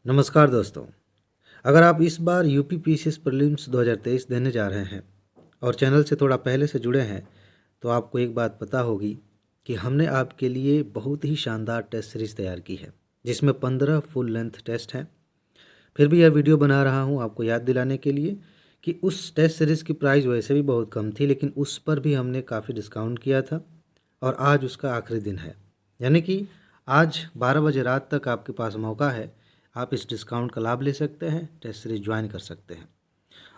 नमस्कार दोस्तों। अगर आप इस बार यूपी पीसीएस प्रीलिम्स 2023 देने जा रहे हैं और चैनल से थोड़ा पहले से जुड़े हैं तो आपको एक बात पता होगी कि हमने आपके लिए बहुत ही शानदार टेस्ट सीरीज़ तैयार की है जिसमें 15 फुल लेंथ टेस्ट हैं। फिर भी यह वीडियो बना रहा हूं आपको याद दिलाने के लिए कि उस टेस्ट सीरीज़ की प्राइस वैसे भी बहुत कम थी, लेकिन उस पर भी हमने काफ़ी डिस्काउंट किया था और आज उसका आखिरी दिन है। यानी कि आज 12 बजे रात तक आपके पास मौका है, आप इस डिस्काउंट का लाभ ले सकते हैं, टेस्ट सीरीज ज्वाइन कर सकते हैं।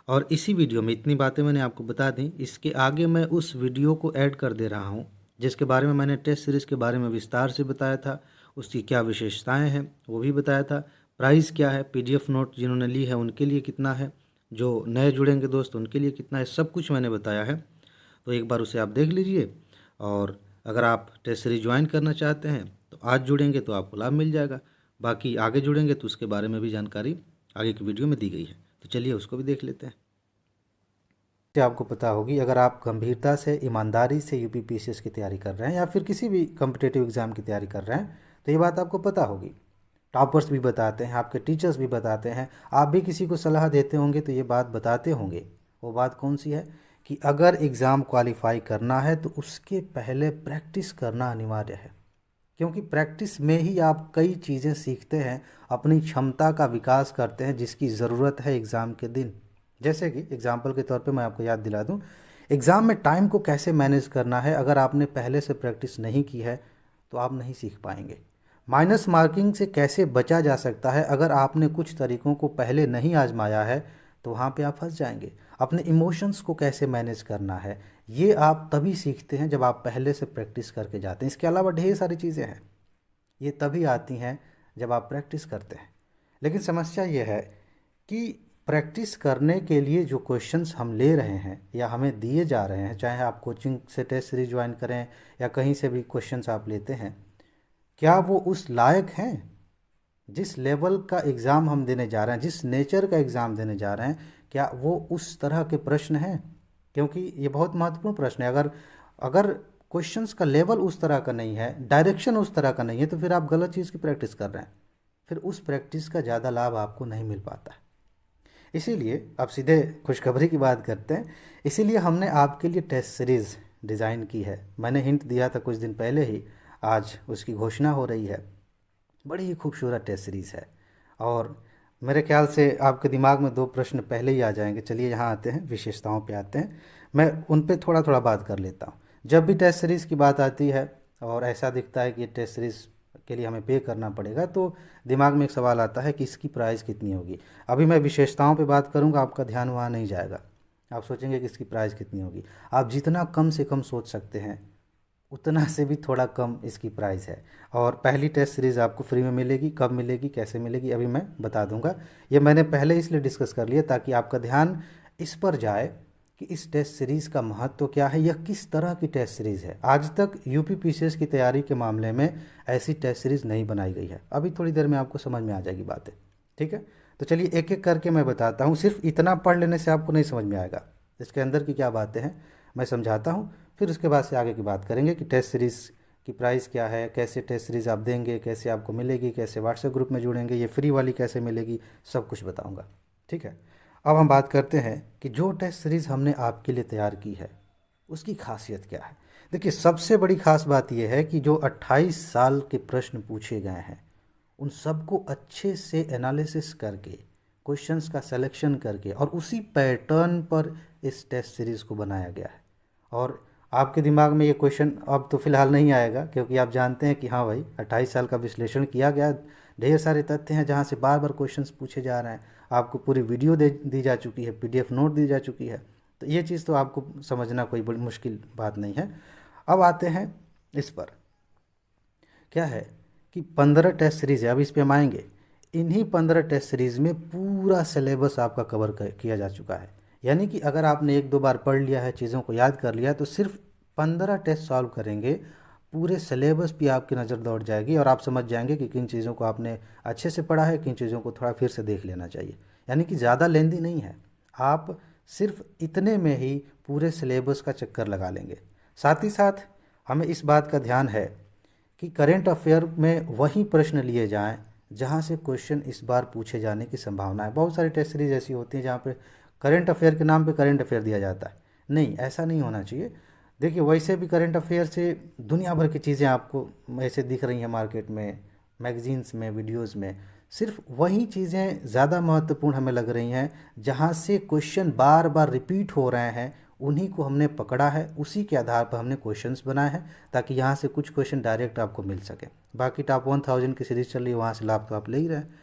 और इसी वीडियो में इतनी बातें मैंने आपको बता दी, इसके आगे मैं उस वीडियो को ऐड कर दे रहा हूँ जिसके बारे में मैंने टेस्ट सीरीज़ के बारे में विस्तार से बताया था, उसकी क्या विशेषताएं हैं वो भी बताया था, प्राइस क्या है, पीडीएफ नोट जिन्होंने ली है उनके लिए कितना है, जो नए जुड़ेंगे दोस्त उनके लिए कितना है, सब कुछ मैंने बताया है। तो एक बार उसे आप देख लीजिए और अगर आप टेस्ट सीरीज ज्वाइन करना चाहते हैं तो आज जुड़ेंगे तो आपको लाभ मिल जाएगा, बाकी आगे जुड़ेंगे तो उसके बारे में भी जानकारी आगे की वीडियो में दी गई है। तो चलिए उसको भी देख लेते हैं। आपको पता होगी, अगर आप गंभीरता से ईमानदारी से यूपी पीसीएस की तैयारी कर रहे हैं या फिर किसी भी कॉम्पिटिटिव एग्ज़ाम की तैयारी कर रहे हैं तो ये बात आपको पता होगी। टॉपर्स भी बताते हैं, आपके टीचर्स भी बताते हैं, आप भी किसी को सलाह देते होंगे तो ये बात बताते होंगे। वो बात कौन सी है कि अगर एग्ज़ाम क्वालिफाई करना है तो उसके पहले प्रैक्टिस करना अनिवार्य है, क्योंकि प्रैक्टिस में ही आप कई चीज़ें सीखते हैं, अपनी क्षमता का विकास करते हैं जिसकी ज़रूरत है एग्ज़ाम के दिन। जैसे कि एग्जाम्पल के तौर पे मैं आपको याद दिला दूं, एग्ज़ाम में टाइम को कैसे मैनेज करना है, अगर आपने पहले से प्रैक्टिस नहीं की है तो आप नहीं सीख पाएंगे। माइनस मार्किंग से कैसे बचा जा सकता है, अगर आपने कुछ तरीकों को पहले नहीं आजमाया है तो वहाँ पे आप फंस जाएंगे। अपने इमोशंस को कैसे मैनेज करना है ये आप तभी सीखते हैं जब आप पहले से प्रैक्टिस करके जाते हैं। इसके अलावा ढेर सारी चीज़ें हैं, ये तभी आती हैं जब आप प्रैक्टिस करते हैं। लेकिन समस्या ये है कि प्रैक्टिस करने के लिए जो क्वेश्चंस हम ले रहे हैं या हमें दिए जा रहे हैं, चाहे आप कोचिंग से टेस्ट सीरीज ज्वाइन करें या कहीं से भी क्वेश्चंस आप लेते हैं, क्या वो उस लायक हैं? जिस लेवल का एग्ज़ाम हम देने जा रहे हैं, जिस नेचर का एग्ज़ाम देने जा रहे हैं, क्या वो उस तरह के प्रश्न हैं? क्योंकि ये बहुत महत्वपूर्ण प्रश्न है। अगर अगर क्वेश्चंस का लेवल उस तरह का नहीं है, डायरेक्शन उस तरह का नहीं है, तो फिर आप गलत चीज़ की प्रैक्टिस कर रहे हैं, फिर उस प्रैक्टिस का ज़्यादा लाभ आपको नहीं मिल पाता है। इसीलिए अब सीधे खुशखबरी की बात करते हैं। इसीलिए हमने आपके लिए टेस्ट सीरीज़ डिज़ाइन की है। मैंने हिंट दिया था कुछ दिन पहले ही, आज उसकी घोषणा हो रही है। बड़ी ही खूबसूरत टेस्ट सीरीज़ है और मेरे ख्याल से आपके दिमाग में दो प्रश्न पहले ही आ जाएंगे। चलिए यहाँ आते हैं, विशेषताओं पे आते हैं। मैं उन पे थोड़ा थोड़ा बात कर लेता हूँ। जब भी टेस्ट सीरीज़ की बात आती है और ऐसा दिखता है कि ये टेस्ट सीरीज़ के लिए हमें पे करना पड़ेगा तो दिमाग में एक सवाल आता है कि इसकी प्राइस कितनी होगी। अभी मैं विशेषताओं पे बात करूँगा, आपका ध्यान वहाँ नहीं जाएगा। आप सोचेंगे कि इसकी प्राइस कितनी होगी। आप जितना कम से कम सोच सकते हैं उतना से भी थोड़ा कम इसकी प्राइस है। और पहली टेस्ट सीरीज़ आपको फ्री में मिलेगी। कब मिलेगी, कैसे मिलेगी, अभी मैं बता दूंगा। ये मैंने पहले इसलिए डिस्कस कर लिया ताकि आपका ध्यान इस पर जाए कि इस टेस्ट सीरीज़ का महत्व क्या है, यह किस तरह की टेस्ट सीरीज़ है। आज तक यूपी पीसीएस की तैयारी के मामले में ऐसी टेस्ट सीरीज़ नहीं बनाई गई है। अभी थोड़ी देर में आपको समझ में आ जाएगी बातें, ठीक है। तो चलिए एक एक करके मैं बताता हूँ। सिर्फ इतना पढ़ लेने से आपको नहीं समझ में आएगा, इसके अंदर की क्या बातें हैं मैं समझाता हूँ। फिर उसके बाद से आगे की बात करेंगे कि टेस्ट सीरीज़ की प्राइस क्या है, कैसे टेस्ट सीरीज़ आप देंगे, कैसे आपको मिलेगी, कैसे व्हाट्सएप ग्रुप में जुड़ेंगे, ये फ्री वाली कैसे मिलेगी, सब कुछ बताऊंगा, ठीक है। अब हम बात करते हैं कि जो टेस्ट सीरीज़ हमने आपके लिए तैयार की है उसकी खासियत क्या है। देखिए, सबसे बड़ी खास बात यह है कि जो 28 साल के प्रश्न पूछे गए हैं उन सबको अच्छे से एनालिसिस करके, क्वेश्चंस का सिलेक्शन करके और उसी पैटर्न पर इस टेस्ट सीरीज़ को बनाया गया है। और आपके दिमाग में ये क्वेश्चन अब तो फ़िलहाल नहीं आएगा, क्योंकि आप जानते हैं कि हाँ भाई 28 साल का विश्लेषण किया गया, ढेर सारे तथ्य हैं जहाँ से बार बार क्वेश्चंस पूछे जा रहे हैं। आपको पूरी वीडियो दी जा चुकी है, पीडीएफ नोट दी जा चुकी है, तो ये चीज़ तो आपको समझना कोई बड़ी मुश्किल बात नहीं है। अब आते हैं इस पर, क्या है कि 15 टेस्ट सीरीज़ है, अब इस पर हम आएंगे। इन्हीं 15 टेस्ट सीरीज़ में पूरा सिलेबस आपका कवर किया जा चुका है। यानी कि अगर आपने एक दो बार पढ़ लिया है, चीज़ों को याद कर लिया है, तो सिर्फ 15 टेस्ट सॉल्व करेंगे, पूरे सिलेबस पे आपकी नज़र दौड़ जाएगी और आप समझ जाएंगे कि किन चीज़ों को आपने अच्छे से पढ़ा है, किन चीज़ों को थोड़ा फिर से देख लेना चाहिए। यानी कि ज़्यादा लेंदी नहीं है, आप सिर्फ इतने में ही पूरे सिलेबस का चक्कर लगा लेंगे। साथ ही साथ हमें इस बात का ध्यान है कि करेंट अफेयर में वही प्रश्न लिए जाएं जहाँ से क्वेश्चन इस बार पूछे जाने की संभावना है। बहुत सारी टेस्ट सीरीज ऐसी होती हैं जहाँ पे करंट अफेयर के नाम पे करंट अफेयर दिया जाता है। नहीं, ऐसा नहीं होना चाहिए। देखिए, वैसे भी करंट अफेयर से दुनिया भर की चीज़ें आपको ऐसे दिख रही हैं मार्केट में, मैगजीन्स में, वीडियोस में। सिर्फ वही चीज़ें ज़्यादा महत्वपूर्ण हमें लग रही हैं जहाँ से क्वेश्चन बार बार रिपीट हो रहे हैं, उन्हीं को हमने पकड़ा है, उसी के आधार पर हमने क्वेश्चंस बनाए हैं, ताकि यहाँ से कुछ क्वेश्चन डायरेक्ट आपको मिल सके। बाकी टॉप 1000 की सीरीज चल रही है, वहाँ से लाभ तो आप ले ही रहे हैं।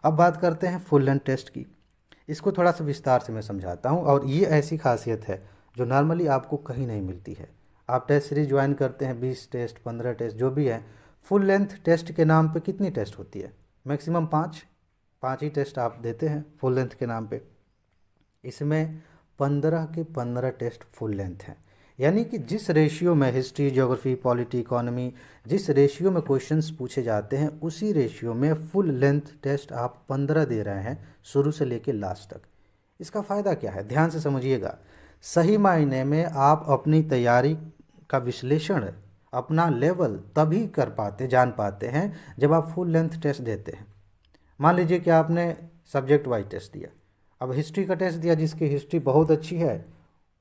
अब बात करते हैं फुल लेंथ टेस्ट की। इसको थोड़ा सा विस्तार से मैं समझाता हूँ, और ये ऐसी खासियत है जो नॉर्मली आपको कहीं नहीं मिलती है। आप टेस्ट सीरीज ज्वाइन करते हैं, 20 टेस्ट, 15 टेस्ट, जो भी है। फुल लेंथ टेस्ट के नाम पे कितनी टेस्ट होती है? मैक्सिमम 5 ही टेस्ट आप देते हैं फुल लेंथ के नाम पे। इसमें 15 के 15 टेस्ट फुल लेंथ हैं। यानी कि जिस रेशियो में हिस्ट्री, ज्योग्राफी, पॉलिटी, इकोनॉमी, जिस रेशियो में क्वेश्चंस पूछे जाते हैं, उसी रेशियो में फुल लेंथ टेस्ट आप 15 दे रहे हैं, शुरू से लेके लास्ट तक। इसका फ़ायदा क्या है? ध्यान से समझिएगा। सही मायने में आप अपनी तैयारी का विश्लेषण, अपना लेवल तभी कर पाते, जान पाते हैं जब आप फुल लेंथ टेस्ट देते हैं। मान लीजिए कि आपने सब्जेक्ट वाइज टेस्ट दिया, अब हिस्ट्री का टेस्ट दिया, जिसकी हिस्ट्री बहुत अच्छी है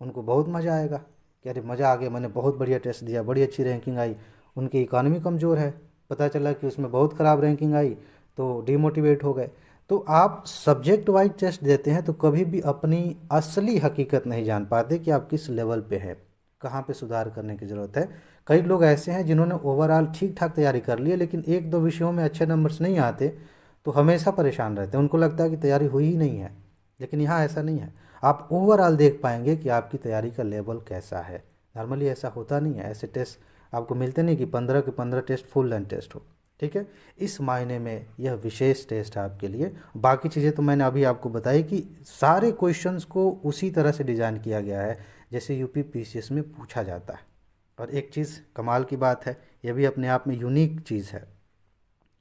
उनको बहुत मज़ा आएगा कि अरे मज़ा आ गया, मैंने बहुत बढ़िया टेस्ट दिया, बड़ी अच्छी रैंकिंग आई। उनकी इकॉनमी कमज़ोर है, पता चला कि उसमें बहुत ख़राब रैंकिंग आई, तो डिमोटिवेट हो गए। तो आप सब्जेक्ट वाइज टेस्ट देते हैं तो कभी भी अपनी असली हकीकत नहीं जान पाते कि आप किस लेवल पे हैं, कहाँ पे सुधार करने की ज़रूरत है। कई लोग ऐसे हैं जिन्होंने ओवरऑल ठीक ठाक तैयारी कर ली है, लेकिन एक दो विषयों में अच्छे नंबर्स नहीं आते तो हमेशा परेशान रहते हैं, उनको लगता है कि तैयारी हुई ही नहीं है। लेकिन यहाँ ऐसा नहीं है, आप ओवरऑल देख पाएंगे कि आपकी तैयारी का लेवल कैसा है। नॉर्मली ऐसा होता नहीं है, ऐसे टेस्ट आपको मिलते नहीं कि 15 के 15 टेस्ट फुल लेंथ टेस्ट हो। ठीक है, इस मायने में यह विशेष टेस्ट है आपके लिए। बाकी चीज़ें तो मैंने अभी आपको बताई कि सारे क्वेश्चंस को उसी तरह से डिज़ाइन किया गया है जैसे यूपी पीसीएस में पूछा जाता है। और एक चीज़ कमाल की बात है, यह भी अपने आप में यूनिक चीज़ है,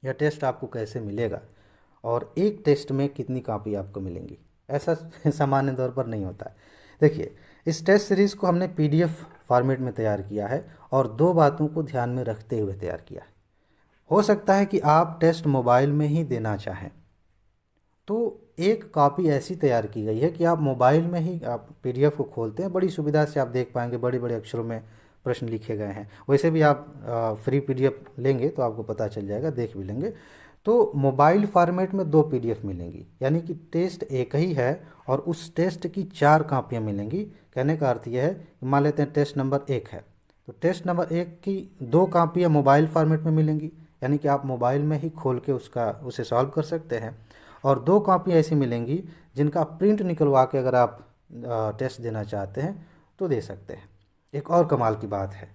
यह टेस्ट आपको कैसे मिलेगा और एक टेस्ट में कितनी कॉपी आपको मिलेंगी, ऐसा सामान्य तौर पर नहीं होता है। देखिए, इस टेस्ट सीरीज़ को हमने पीडीएफ फॉर्मेट में तैयार किया है और दो बातों को ध्यान में रखते हुए तैयार किया है। हो सकता है कि आप टेस्ट मोबाइल में ही देना चाहें, तो एक कॉपी ऐसी तैयार की गई है कि आप मोबाइल में ही आप पीडीएफ को खोलते हैं, बड़ी सुविधा से आप देख पाएंगे, बड़े बड़े अक्षरों में प्रश्न लिखे गए हैं। वैसे भी आप फ्री पीडीएफ लेंगे तो आपको पता चल जाएगा, देख भी लेंगे। तो मोबाइल फॉर्मेट में 2 पीडीएफ मिलेंगी, यानी कि टेस्ट एक ही है और उस टेस्ट की 4 कापियाँ मिलेंगी। कहने का अर्थ यह है कि मान लेते हैं टेस्ट नंबर 1 है, तो टेस्ट नंबर 1 की 2 कापियाँ मोबाइल फॉर्मेट में मिलेंगी, यानी कि आप मोबाइल में ही खोल के उसे सॉल्व कर सकते हैं। और 2 कापियाँ ऐसी मिलेंगी जिनका प्रिंट निकलवा के अगर आप टेस्ट देना चाहते हैं तो दे सकते हैं। एक और कमाल की बात है,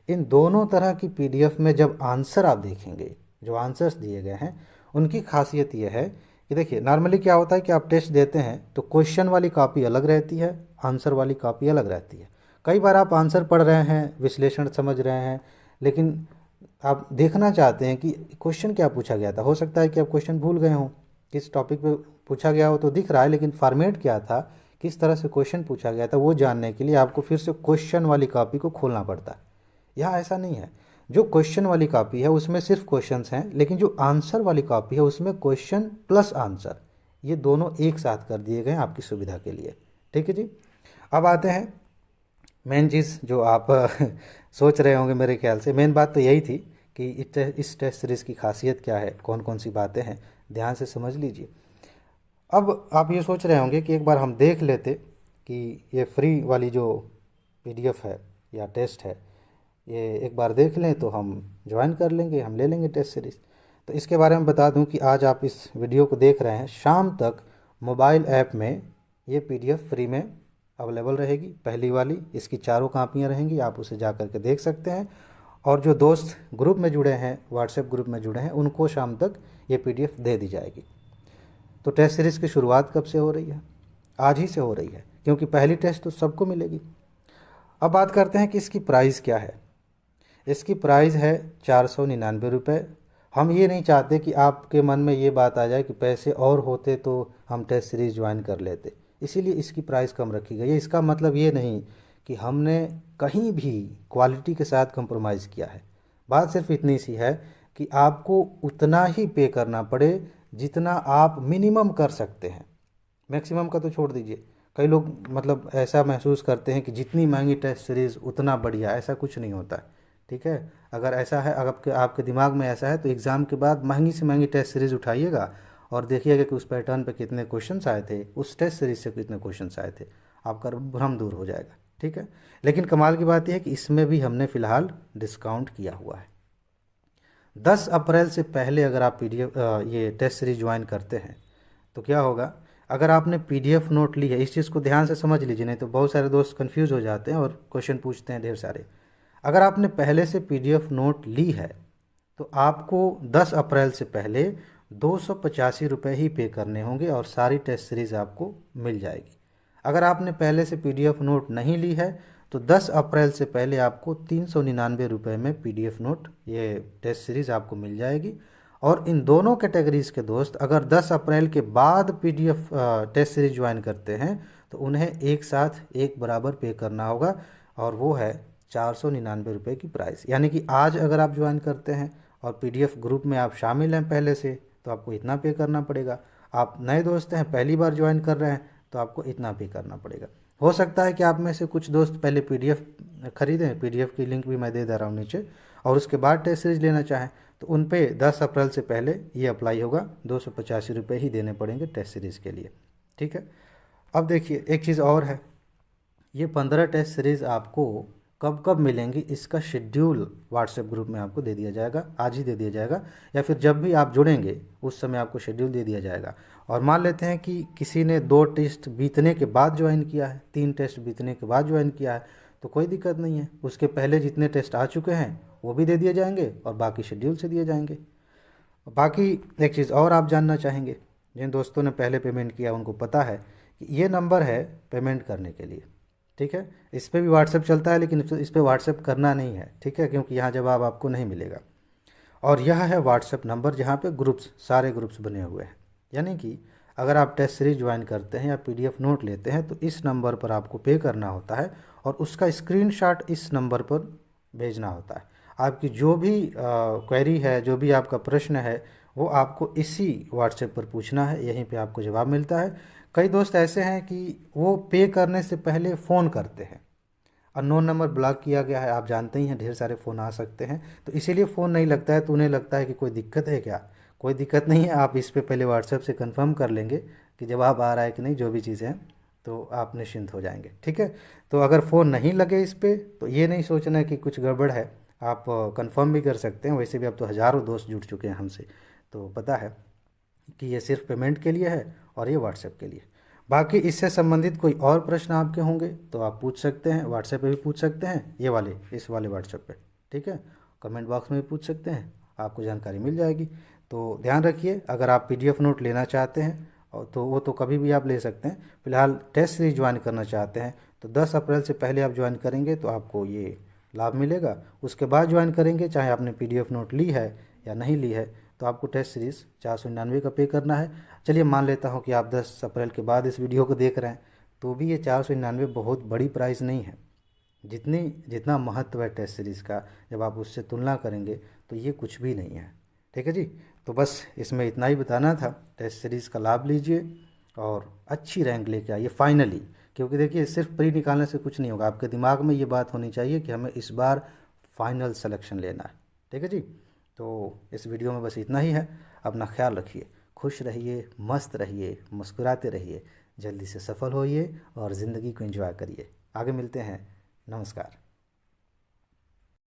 इन दोनों तरह की पीडीएफ में जब आंसर आप देखेंगे, जो आंसर्स दिए गए हैं, उनकी खासियत यह है कि देखिए, नॉर्मली क्या होता है कि आप टेस्ट देते हैं तो क्वेश्चन वाली कॉपी अलग रहती है, आंसर वाली कॉपी अलग रहती है। कई बार आप आंसर पढ़ रहे हैं, विश्लेषण समझ रहे हैं, लेकिन आप देखना चाहते हैं कि क्वेश्चन क्या पूछा गया था। हो सकता है कि आप क्वेश्चन भूल गए हों, किस टॉपिक पे पूछा गया हो तो दिख रहा है, लेकिन फॉर्मेट क्या था, किस तरह से क्वेश्चन पूछा गया था, वो जानने के लिए आपको फिर से क्वेश्चन वाली कॉपी को खोलना पड़ता है। यहाँ ऐसा नहीं है, जो क्वेश्चन वाली कॉपी है उसमें सिर्फ क्वेश्चंस हैं, लेकिन जो आंसर वाली कॉपी है उसमें क्वेश्चन प्लस आंसर, ये दोनों एक साथ कर दिए गए हैं आपकी सुविधा के लिए। ठीक है जी, अब आते हैं मेन चीज़ जो आप सोच रहे होंगे। मेरे ख्याल से मेन बात तो यही थी कि इस टेस्ट सीरीज़ की खासियत क्या है, कौन कौन सी बातें हैं, ध्यान से समझ लीजिए। अब आप ये सोच रहे होंगे कि एक बार हम देख लेते कि ये फ्री वाली जो पीडीएफ है या टेस्ट है, ये एक बार देख लें तो हम ज्वाइन कर लेंगे, हम ले लेंगे टेस्ट सीरीज़। तो इसके बारे में बता दूं कि आज आप इस वीडियो को देख रहे हैं, शाम तक मोबाइल ऐप में ये पीडीएफ फ्री में अवेलेबल रहेगी। पहली वाली, इसकी 4 कापियाँ रहेंगी, आप उसे जा कर के देख सकते हैं। और जो दोस्त ग्रुप में जुड़े हैं, व्हाट्सएप ग्रुप में जुड़े हैं, उनको शाम तक ये पीडीएफ दे दी जाएगी। तो टेस्ट सीरीज़ की शुरुआत कब से हो रही है? आज ही से हो रही है, क्योंकि पहली टेस्ट तो सबको मिलेगी। अब बात करते हैं कि इसकी प्राइस क्या है। इसकी प्राइस है 499 रुपये। हम ये नहीं चाहते कि आपके मन में ये बात आ जाए कि पैसे और होते तो हम टेस्ट सीरीज़ ज्वाइन कर लेते, इसीलिए इसकी प्राइस कम रखी गई है। इसका मतलब ये नहीं कि हमने कहीं भी क्वालिटी के साथ कंप्रोमाइज़ किया है। बात सिर्फ इतनी सी है कि आपको उतना ही पे करना पड़े जितना आप मिनिमम कर सकते हैं। मैक्सिमम का तो छोड़ दीजिए, कई लोग मतलब ऐसा महसूस करते हैं कि जितनी महंगी टेस्ट सीरीज़ उतना बढ़िया, ऐसा कुछ नहीं होता है। ठीक है, अगर ऐसा है, अगर आपके दिमाग में ऐसा है तो एग्ज़ाम के बाद महंगी से महंगी टेस्ट सीरीज़ उठाइएगा और देखिएगा कि उस पैटर्न पे कितने क्वेश्चंस आए थे, उस टेस्ट सीरीज से कितने क्वेश्चंस आए थे, आपका भ्रम दूर हो जाएगा। ठीक है, लेकिन कमाल की बात यह है कि इसमें भी हमने फ़िलहाल डिस्काउंट किया हुआ है। 10 अप्रैल से पहले अगर आप PDF ये टेस्ट सीरीज ज्वाइन करते हैं तो क्या होगा, अगर आपने PDF नोट ली है, इस चीज़ को ध्यान से समझ लीजिए, नहीं तो बहुत सारे दोस्त कंफ्यूज हो जाते हैं और क्वेश्चन पूछते हैं ढेर सारे। अगर आपने पहले से PDF नोट ली है तो आपको 10 अप्रैल से पहले 285 रुपये ही पे करने होंगे और सारी टेस्ट सीरीज़ आपको मिल जाएगी। अगर आपने पहले से PDF नोट नहीं ली है तो 10 अप्रैल से पहले आपको 399 रुपये में PDF नोट ये टेस्ट सीरीज़ आपको मिल जाएगी। और इन दोनों कैटेगरीज़ के दोस्त अगर 10 अप्रैल के बाद PDF टेस्ट सीरीज ज्वाइन करते हैं तो उन्हें एक साथ एक बराबर पे करना होगा, और वो है 499 रुपये की प्राइस। यानी कि आज अगर आप ज्वाइन करते हैं और PDF ग्रुप में आप शामिल हैं पहले से तो आपको इतना पे करना पड़ेगा। आप नए दोस्त हैं, पहली बार ज्वाइन कर रहे हैं तो आपको इतना पे करना पड़ेगा। हो सकता है कि आप में से कुछ दोस्त पहले PDF खरीदें, PDF की लिंक भी मैं दे रहा हूँ नीचे, और उसके बाद टेस्ट सीरीज लेना चाहें तो उन पे 10 अप्रैल से पहले ये अप्लाई होगा, 285 रुपये ही देने पड़ेंगे टेस्ट सीरीज़ के लिए। ठीक है, अब देखिए एक चीज़ और है, ये 15 टेस्ट सीरीज़ आपको कब कब मिलेंगी इसका शेड्यूल व्हाट्सएप ग्रुप में आपको दे दिया जाएगा, आज ही दे दिया जाएगा, या फिर जब भी आप जुड़ेंगे उस समय आपको शेड्यूल दे दिया जाएगा। और मान लेते हैं कि किसी ने 2 टेस्ट बीतने के बाद ज्वाइन किया है, 3 टेस्ट बीतने के बाद ज्वाइन किया है, तो कोई दिक्कत नहीं है, उसके पहले जितने टेस्ट आ चुके हैं वो भी दे दिए जाएंगे और बाकी शेड्यूल से दिए जाएंगे। बाकी एक चीज़ और आप जानना चाहेंगे, जिन दोस्तों ने पहले पेमेंट किया उनको पता है कि ये नंबर है पेमेंट करने के लिए। ठीक है, इस पर भी व्हाट्सएप चलता है लेकिन इस पर व्हाट्सएप करना नहीं है। ठीक है, क्योंकि यहाँ जवाब आपको नहीं मिलेगा। और यह है व्हाट्सएप नंबर जहाँ पे ग्रुप्स, सारे ग्रुप्स बने हुए हैं। यानी कि अगर आप टेस्ट सीरीज ज्वाइन करते हैं या PDF नोट लेते हैं तो इस नंबर पर आपको पे करना होता है और उसका स्क्रीनशॉट इस नंबर पर भेजना होता है। आपकी जो भी क्वेरी है, जो भी आपका प्रश्न है, वो आपको इसी व्हाट्सएप पर पूछना है, यहीं पे आपको जवाब मिलता है। कई दोस्त ऐसे हैं कि वो पे करने से पहले फ़ोन करते हैं, अननोन नंबर ब्लॉक किया गया है, आप जानते ही हैं ढेर सारे फ़ोन आ सकते हैं, तो इसीलिए फ़ोन नहीं लगता है, तो उन्हें लगता है कि कोई दिक्कत है क्या। कोई दिक्कत नहीं है, आप इस पे पहले व्हाट्सएप से कंफर्म कर लेंगे कि जवाब आ रहा है कि नहीं, जो भी चीज़ें हैं, तो आप निश्चिंत हो जाएंगे। ठीक है, तो अगर फ़ोन नहीं लगे इस पर तो ये नहीं सोचना है कि कुछ गड़बड़ है, आप कंफर्म भी कर सकते हैं। वैसे भी अब तो हज़ारों दोस्त जुड़ चुके हैं हमसे, तो पता है कि ये सिर्फ पेमेंट के लिए है और ये व्हाट्सएप के लिए। बाकी इससे संबंधित कोई और प्रश्न आपके होंगे तो आप पूछ सकते हैं, व्हाट्सएप पे भी पूछ सकते हैं, ये वाले इस वाले व्हाट्सएप पे। ठीक है, कमेंट बॉक्स में भी पूछ सकते हैं, आपको जानकारी मिल जाएगी। तो ध्यान रखिए, अगर आप PDF नोट लेना चाहते हैं और तो वो तो कभी भी आप ले सकते हैं। फिलहाल टेस्ट सीरीज ज्वाइन करना चाहते हैं तो 10 अप्रैल से पहले आप ज्वाइन करेंगे तो आपको ये लाभ मिलेगा। उसके बाद ज्वाइन करेंगे, चाहे आपने PDF नोट ली है या नहीं ली है, तो आपको टेस्ट सीरीज़ 499 का पे करना है। चलिए मान लेता हूँ कि आप 10 अप्रैल के बाद इस वीडियो को देख रहे हैं, तो भी ये 499 बहुत बड़ी प्राइस नहीं है। जितना महत्व है टेस्ट सीरीज़ का, जब आप उससे तुलना करेंगे तो ये कुछ भी नहीं है। ठीक है जी, तो बस इसमें इतना ही बताना था। टेस्ट सीरीज़ का लाभ लीजिए और अच्छी रैंक लेके आइए फाइनली, क्योंकि देखिए सिर्फ प्री निकालने से कुछ नहीं होगा, आपके दिमाग में ये बात होनी चाहिए कि हमें इस बार फाइनल सिलेक्शन लेना है। ठीक है जी, तो इस वीडियो में बस इतना ही है। अपना ख्याल रखिए, खुश रहिए, मस्त रहिए, मुस्कुराते रहिए, जल्दी से सफल होइए और ज़िंदगी को एंजॉय करिए। आगे मिलते हैं, नमस्कार।